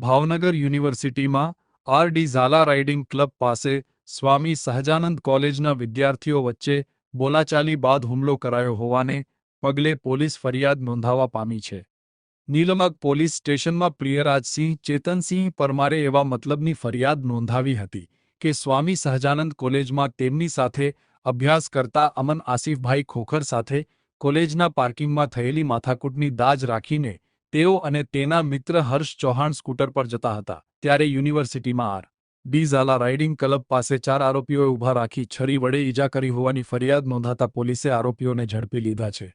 ભાવનગર યુનિવર્સિટીમાં આર.ડી. Jhala riding club પાસે સ્વામી સહજાનંદ કોલેજના વિદ્યાર્થીઓ વચ્ચે બોલાચાલી બાદ હુમલો કરાયો હોવાને પગલે પોલીસ ફરિયાદ નોંધાવા પામી છે. નીલમગ પોલીસ સ્ટેશનમાં પ્રિયરાજસિંહ ચેતનસિંહ પરમારે એવા મતલબની ફરિયાદ નોંધાવી હતી કે સ્વામી સહજાનંદ કોલેજમાં તેમની સાથે અભ્યાસ કરતા અમન આસિફભાઈ ખોખર સાથે કોલેજના પાર્કિંગમાં થયેલી માથાકૂટની દાજ રાખીને તેઓ અને તેના મિત્ર હર્ષ ચૌહાણ સ્કૂટર પર જતા હતા, ત્યારે યુનિવર્સિટીમાં આર.ડી. ઝાલા રાઇડિંગ ક્લબ પાસે 4 આરોપીઓએ ઊભા રાખી છરી વડે ઈજા કરી હોવાની ફરિયાદ નોંધાતા પોલીસે આરોપીઓને ઝડપી લીધા છે.